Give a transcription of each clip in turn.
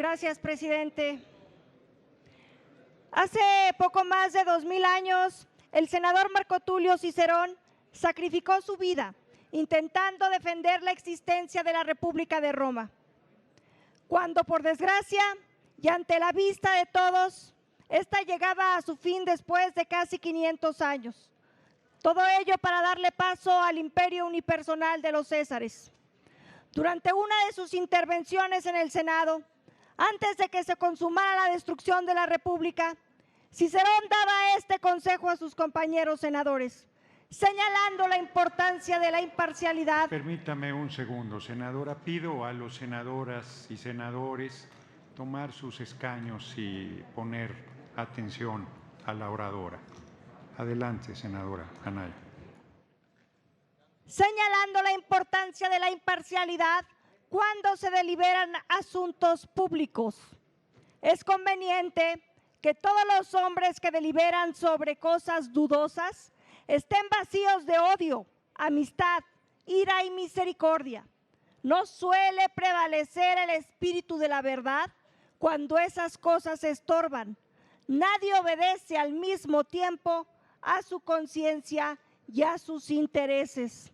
Gracias, presidente. Hace poco más de 2000 años, el senador Marco Tulio Cicerón sacrificó su vida intentando defender la existencia de la República de Roma. Cuando, por desgracia, y ante la vista de todos, esta llegaba a su fin después de casi 500 años. Todo ello para darle paso al imperio unipersonal de los Césares. Durante una de sus intervenciones en el Senado, antes de que se consumara la destrucción de la República, Cicerón daba este consejo a sus compañeros senadores, señalando la importancia de la imparcialidad. Permítame un segundo, senadora. Pido a los senadoras y senadores tomar sus escaños y poner atención a la oradora. Adelante, senadora Anaya. Señalando la importancia de la imparcialidad cuando se deliberan asuntos públicos. Es conveniente que todos los hombres que deliberan sobre cosas dudosas estén vacíos de odio, amistad, ira y misericordia. No suele prevalecer el espíritu de la verdad cuando esas cosas estorban. Nadie obedece al mismo tiempo a su conciencia y a sus intereses.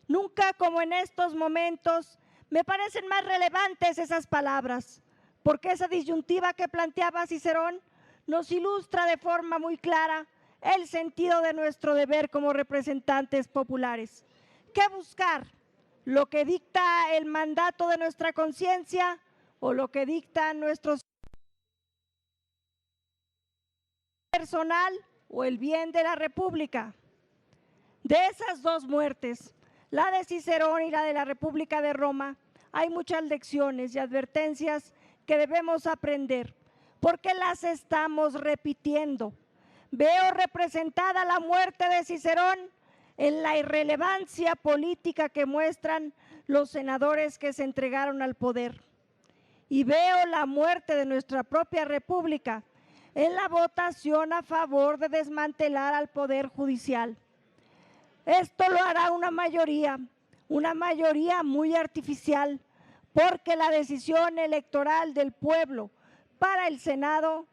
Nunca como en estos momentos me parecen más relevantes esas palabras, porque esa disyuntiva que planteaba Cicerón nos ilustra de forma muy clara el sentido de nuestro deber como representantes populares. ¿Qué buscar? ¿Lo que dicta el mandato de nuestra conciencia o lo que dictan nuestros personal o el bien de la República? De esas dos muertes, la de Cicerón y la de la República de Roma, hay muchas lecciones y advertencias que debemos aprender, porque las estamos repitiendo. Veo representada la muerte de Cicerón en la irrelevancia política que muestran los senadores que se entregaron al poder. Y veo la muerte de nuestra propia República en la votación a favor de desmantelar al Poder Judicial. Esto lo hará una mayoría muy artificial, porque la decisión electoral del pueblo para el Senado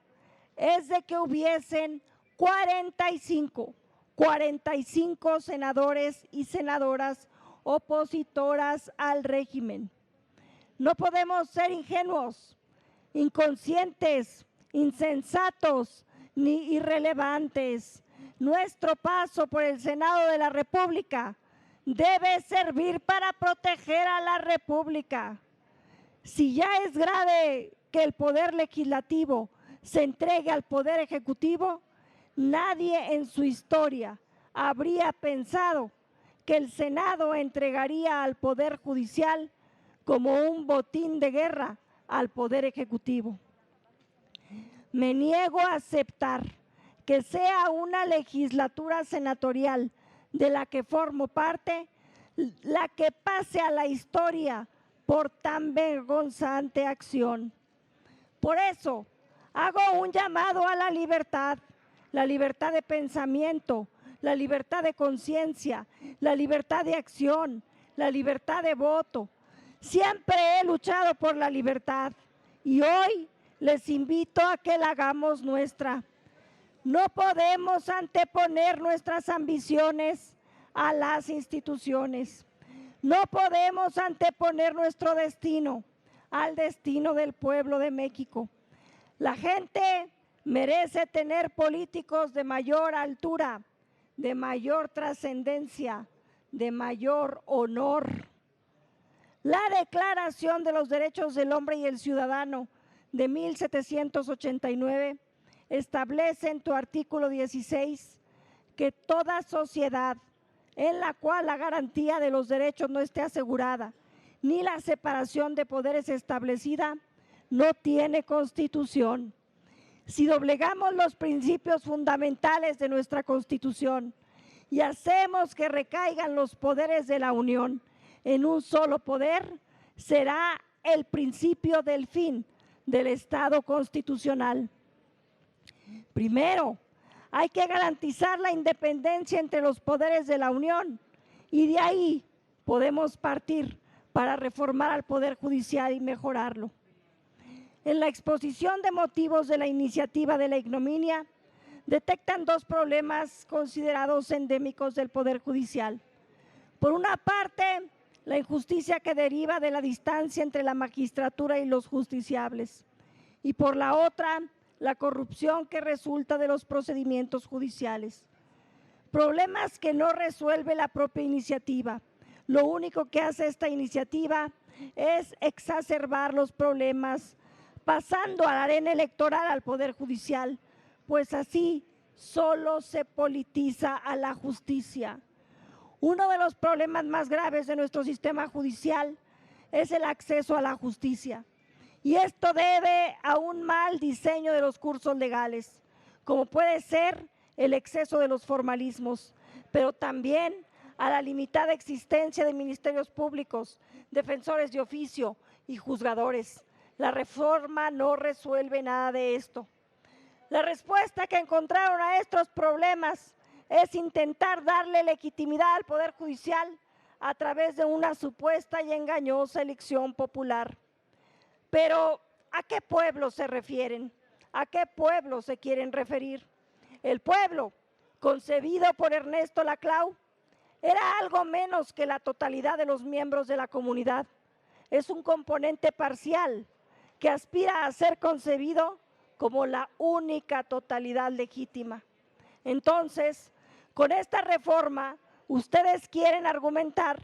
es de que hubiesen 45 senadores y senadoras opositoras al régimen. No podemos ser ingenuos, inconscientes, insensatos ni irrelevantes. Nuestro paso por el Senado de la República debe servir para proteger a la República. Si ya es grave que el Poder Legislativo se entregue al Poder Ejecutivo, nadie en su historia habría pensado que el Senado entregaría al Poder Judicial como un botín de guerra al Poder Ejecutivo. Me niego a aceptar que sea una legislatura senatorial de la que formo parte la que pase a la historia por tan vergonzante acción. Por eso hago un llamado a la libertad de pensamiento, la libertad de conciencia, la libertad de acción, la libertad de voto. Siempre he luchado por la libertad y hoy les invito a que la hagamos nuestra. No podemos anteponer nuestras ambiciones a las instituciones. No podemos anteponer nuestro destino al destino del pueblo de México. La gente merece tener políticos de mayor altura, de mayor trascendencia, de mayor honor. La Declaración de los Derechos del Hombre y el Ciudadano de 1789 establece en tu artículo 16 que toda sociedad en la cual la garantía de los derechos no esté asegurada, ni la separación de poderes establecida, no tiene constitución. Si doblegamos los principios fundamentales de nuestra Constitución y hacemos que recaigan los poderes de la Unión en un solo poder, será el principio del fin del Estado constitucional. Primero, hay que garantizar la independencia entre los poderes de la Unión y de ahí podemos partir para reformar al Poder Judicial y mejorarlo. En la exposición de motivos de la iniciativa de la ignominia, detectan dos problemas considerados endémicos del Poder Judicial. Por una parte, la injusticia que deriva de la distancia entre la magistratura y los justiciables. Y por la otra, la corrupción que resulta de los procedimientos judiciales. Problemas que no resuelve la propia iniciativa. Lo único que hace esta iniciativa es exacerbar los problemas, pasando a la arena electoral al Poder Judicial, pues así solo se politiza a la justicia. Uno de los problemas más graves de nuestro sistema judicial es el acceso a la justicia. Y esto debe a un mal diseño de los cursos legales, como puede ser el exceso de los formalismos, pero también a la limitada existencia de ministerios públicos, defensores de oficio y juzgadores. La reforma no resuelve nada de esto. La respuesta que encontraron a estos problemas es intentar darle legitimidad al Poder Judicial a través de una supuesta y engañosa elección popular. Pero, ¿a qué pueblo se refieren? ¿A qué pueblo se quieren referir? El pueblo, concebido por Ernesto Laclau, era algo menos que la totalidad de los miembros de la comunidad. Es un componente parcial que aspira a ser concebido como la única totalidad legítima. Entonces, con esta reforma, ustedes quieren argumentar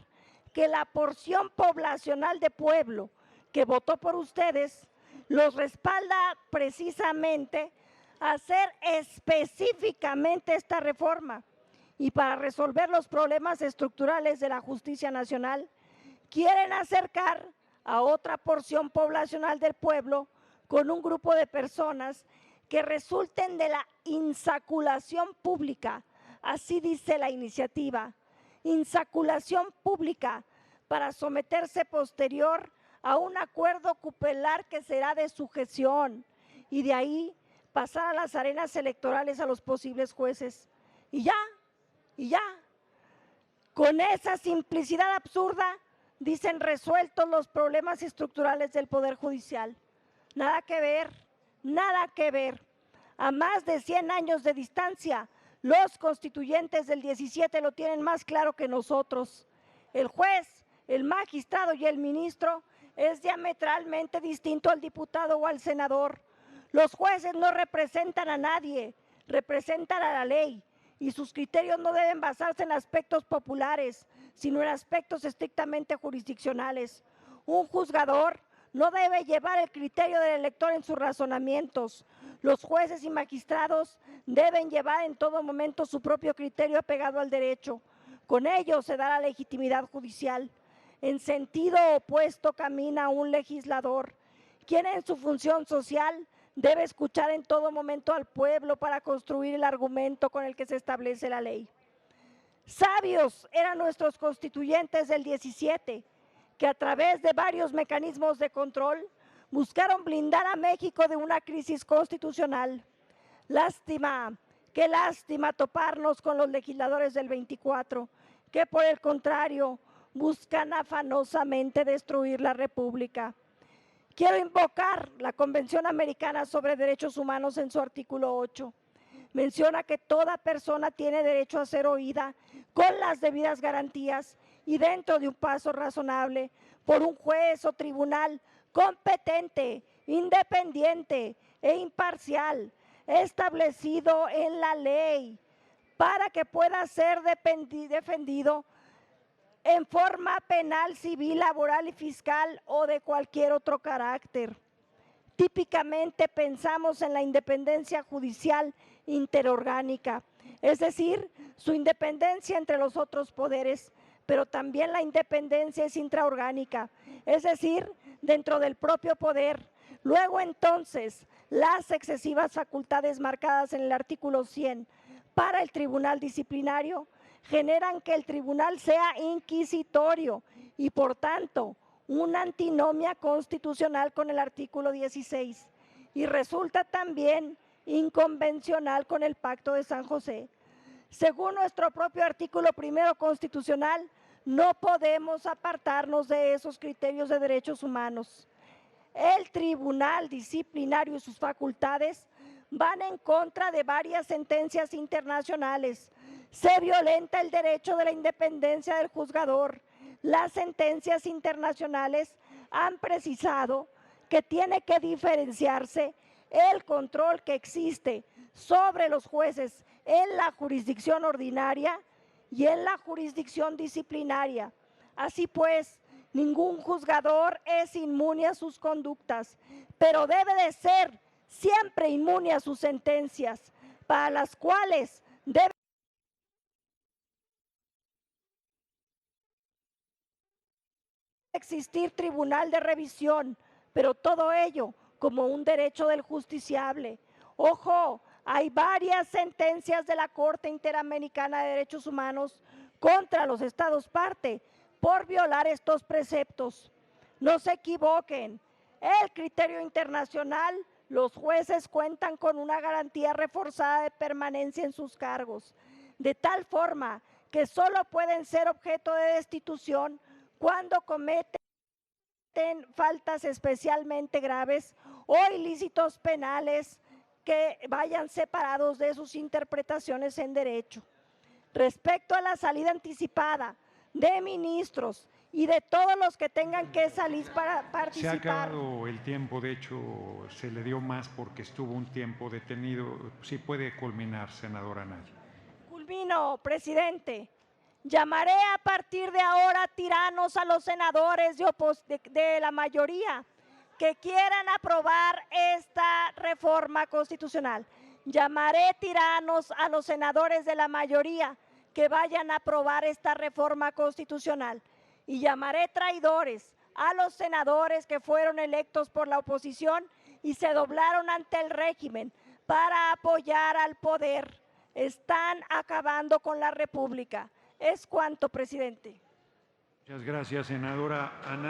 que la porción poblacional de pueblo que votó por ustedes los respalda precisamente a hacer específicamente esta reforma. Y para resolver los problemas estructurales de la justicia nacional, quieren acercar a otra porción poblacional del pueblo con un grupo de personas que resulten de la insaculación pública, así dice la iniciativa, insaculación pública para someterse posterior a un acuerdo cupelar que será de sujeción y de ahí pasar a las arenas electorales a los posibles jueces. Y ya, con esa simplicidad absurda, dicen resueltos los problemas estructurales del Poder Judicial. Nada que ver, nada que ver. A más de 100 años de distancia, los constituyentes del 17 lo tienen más claro que nosotros. El juez, el magistrado y el ministro es diametralmente distinto al diputado o al senador. Los jueces no representan a nadie, representan a la ley y sus criterios no deben basarse en aspectos populares, sino en aspectos estrictamente jurisdiccionales. Un juzgador no debe llevar el criterio del elector en sus razonamientos. Los jueces y magistrados deben llevar en todo momento su propio criterio apegado al derecho. Con ello se da la legitimidad judicial. En sentido opuesto camina un legislador, quien en su función social debe escuchar en todo momento al pueblo para construir el argumento con el que se establece la ley. Sabios eran nuestros constituyentes del 17, que a través de varios mecanismos de control buscaron blindar a México de una crisis constitucional. Lástima, qué lástima toparnos con los legisladores del 24, que por el contrario buscan afanosamente destruir la República. Quiero invocar la Convención Americana sobre Derechos Humanos en su artículo 8. Menciona que toda persona tiene derecho a ser oída con las debidas garantías y dentro de un plazo razonable por un juez o tribunal competente, independiente e imparcial, establecido en la ley, para que pueda ser defendido en forma penal, civil, laboral y fiscal o de cualquier otro carácter. Típicamente pensamos en la independencia judicial interorgánica, es decir, su independencia entre los otros poderes, pero también la independencia es intraorgánica, es decir, dentro del propio poder. Luego entonces, las excesivas facultades marcadas en el artículo 100 para el tribunal disciplinario generan que el tribunal sea inquisitorio y por tanto una antinomia constitucional con el artículo 16 y resulta también inconvencional con el Pacto de San José. Según nuestro propio artículo primero constitucional, no podemos apartarnos de esos criterios de derechos humanos. el Tribunal Disciplinario y sus facultades van en contra de varias sentencias internacionales. Se violenta el derecho de la independencia del juzgador. Las sentencias internacionales han precisado que tiene que diferenciarse el control que existe sobre los jueces en la jurisdicción ordinaria y en la jurisdicción disciplinaria. Así pues, ningún juzgador es inmune a sus conductas, pero debe de ser siempre inmune a sus sentencias, para las cuales debe existir tribunal de revisión, pero todo ello como un derecho del justiciable. Ojo, hay varias sentencias de la Corte Interamericana de Derechos Humanos contra los Estados parte por violar estos preceptos. No se equivoquen, el criterio internacional, los jueces cuentan con una garantía reforzada de permanencia en sus cargos, de tal forma que solo pueden ser objeto de destitución cuando cometen faltas especialmente graves o ilícitos penales que vayan separados de sus interpretaciones en derecho. Respecto a la salida anticipada de ministros y de todos los que tengan que salir para participar. Se ha acabado el tiempo, de hecho se le dio más porque estuvo un tiempo detenido. Sí puede culminar, senadora Anaya. Culmino, presidente. Llamaré a partir de ahora tiranos a los senadores de la mayoría que quieran aprobar esta reforma constitucional. Llamaré tiranos a los senadores de la mayoría que vayan a aprobar esta reforma constitucional. Y llamaré traidores a los senadores que fueron electos por la oposición y se doblaron ante el régimen para apoyar al poder. Están acabando con la República. Es cuanto, presidente. Muchas gracias, senadora Anaya.